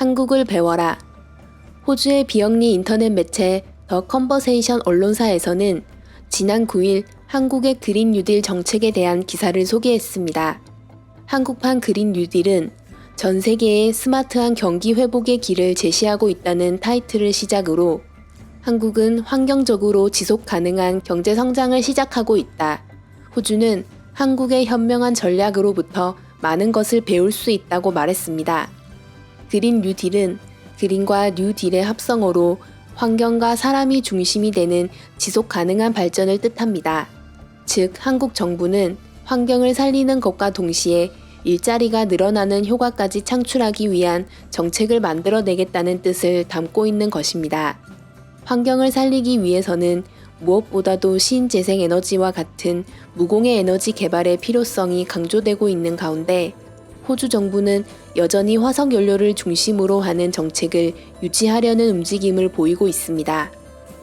한국을 배워라. 호주의 비영리 인터넷 매체 더 컨버세이션 언론사에서는 지난 9일 한국의 그린 뉴딜 정책에 대한 기사를 소개했습니다. 한국판 그린 뉴딜은 전 세계의 스마트한 경기 회복의 길을 제시하고 있다는 타이틀을 시작으로 한국은 환경적으로 지속 가능한 경제 성장을 시작하고 있다. 호주는 한국의 현명한 전략으로부터 많은 것을 배울 수 있다고 말했습니다. 그린 뉴딜은 그린과 뉴딜의 합성어로 환경과 사람이 중심이 되는 지속 가능한 발전을 뜻합니다. 즉, 한국 정부는 환경을 살리는 것과 동시에 일자리가 늘어나는 효과까지 창출하기 위한 정책을 만들어내겠다는 뜻을 담고 있는 것입니다. 환경을 살리기 위해서는 무엇보다도 신재생에너지와 같은 무공해 에너지 개발의 필요성이 강조되고 있는 가운데 호주 정부는 여전히 화석연료를 중심으로 하는 정책을 유지하려는 움직임을 보이고 있습니다.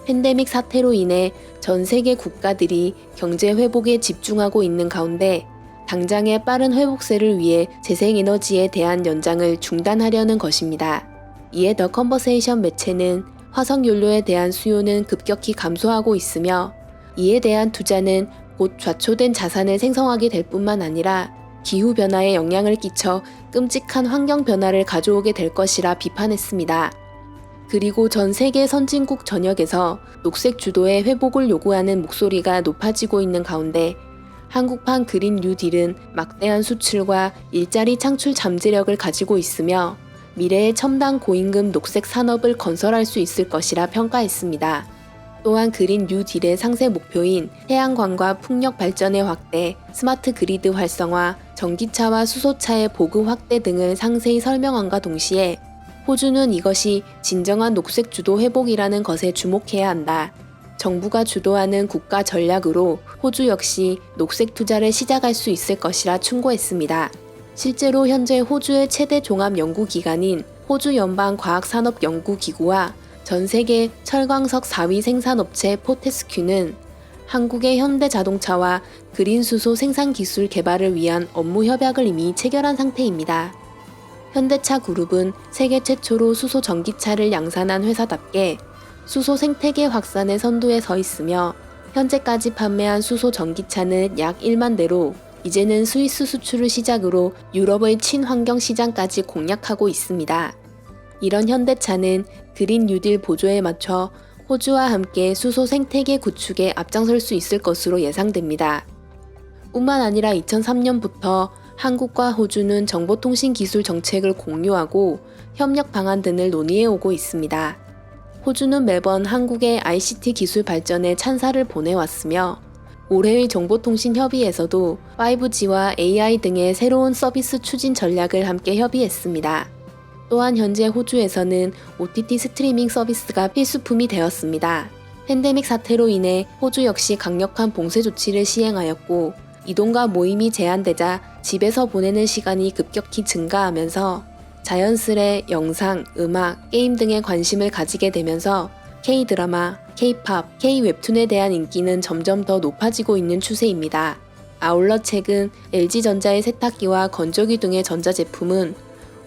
팬데믹 사태로 인해 전 세계 국가들이 경제 회복에 집중하고 있는 가운데 당장의 빠른 회복세를 위해 재생에너지에 대한 연장을 중단하려는 것입니다. 이에 더 컨버세이션 매체는 화석연료에 대한 수요는 급격히 감소하고 있으며 이에 대한 투자는 곧 좌초된 자산을 생성하게 될 뿐만 아니라 기후변화에 영향을 끼쳐 끔찍한 환경 변화를 가져오게 될 것이라 비판했습니다. 그리고 전 세계 선진국 전역에서 녹색 주도의 회복을 요구하는 목소리가 높아지고 있는 가운데 한국판 그린 뉴딜은 막대한 수출과 일자리 창출 잠재력을 가지고 있으며 미래의 첨단 고임금 녹색 산업을 건설할 수 있을 것이라 평가했습니다. 또한 그린 뉴딜의 상세 목표인 태양광과 풍력 발전의 확대, 스마트 그리드 활성화, 전기차와 수소차의 보급 확대 등을 상세히 설명함과 동시에 호주는 이것이 진정한 녹색 주도 회복이라는 것에 주목해야 한다. 정부가 주도하는 국가 전략으로 호주 역시 녹색 투자를 시작할 수 있을 것이라 충고했습니다. 실제로 현재 호주의 최대 종합 연구기관인 호주 연방과학산업연구기구와 전 세계 철광석 4위 생산업체 포테스큐는 한국의 현대자동차와 그린 수소 생산 기술 개발을 위한 업무 협약을 이미 체결한 상태입니다. 현대차 그룹은 세계 최초로 수소 전기차를 양산한 회사답게 수소 생태계 확산의 선두에 서 있으며 현재까지 판매한 수소 전기차는 약 1만 대로 이제는 스위스 수출을 시작으로 유럽의 친환경 시장까지 공략하고 있습니다. 이런 현대차는 그린 뉴딜 보조에 맞춰 호주와 함께 수소 생태계 구축에 앞장설 수 있을 것으로 예상됩니다. 뿐만 아니라 2003년부터 한국과 호주는 정보통신 기술 정책을 공유하고 협력 방안 등을 논의해오고 있습니다. 호주는 매번 한국의 ICT 기술 발전에 찬사를 보내왔으며 올해의 정보통신 협의에서도 5G와 AI 등의 새로운 서비스 추진 전략을 함께 협의했습니다. 또한 현재 호주에서는 OTT 스트리밍 서비스가 필수품이 되었습니다. 팬데믹 사태로 인해 호주 역시 강력한 봉쇄 조치를 시행하였고 이동과 모임이 제한되자 집에서 보내는 시간이 급격히 증가하면서 자연스레 영상, 음악, 게임 등에 관심을 가지게 되면서 K-드라마, K-팝, K-웹툰에 대한 인기는 점점 더 높아지고 있는 추세입니다. 아울러 최근 LG전자의 세탁기와 건조기 등의 전자제품은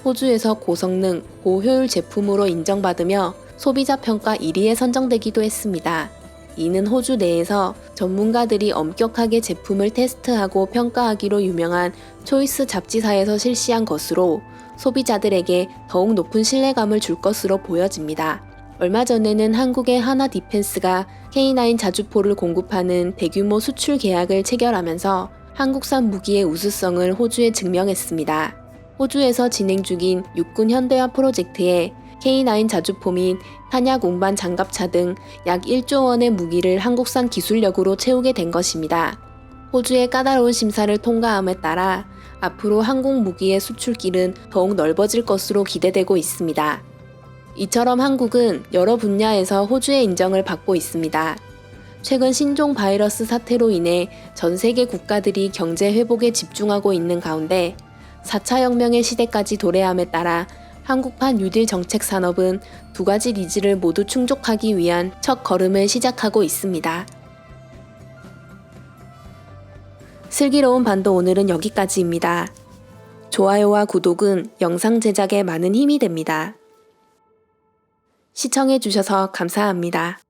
호주에서 고성능, 고효율 제품으로 인정받으며 소비자 평가 1위에 선정되기도 했습니다. 이는 호주 내에서 전문가들이 엄격하게 제품을 테스트하고 평가하기로 유명한 초이스 잡지사에서 실시한 것으로 소비자들에게 더욱 높은 신뢰감을 줄 것으로 보여집니다. 얼마 전에는 한국의 하나 디펜스가 K9 자주포를 공급하는 대규모 수출 계약을 체결하면서 한국산 무기의 우수성을 호주에 증명했습니다. 호주에서 진행 중인 육군 현대화 프로젝트에 K9 자주포 및 탄약 운반 장갑차 등 약 1조 원의 무기를 한국산 기술력으로 채우게 된 것입니다. 호주의 까다로운 심사를 통과함에 따라 앞으로 항공 무기의 수출길은 더욱 넓어질 것으로 기대되고 있습니다. 이처럼 한국은 여러 분야에서 호주의 인정을 받고 있습니다. 최근 신종 바이러스 사태로 인해 전 세계 국가들이 경제 회복에 집중하고 있는 가운데 4차 혁명의 시대까지 도래함에 따라 한국판 뉴딜 정책 산업은 두 가지 니즈를 모두 충족하기 위한 첫 걸음을 시작하고 있습니다. 슬기로운 반도 오늘은 여기까지입니다. 좋아요와 구독은 영상 제작에 많은 힘이 됩니다. 시청해주셔서 감사합니다.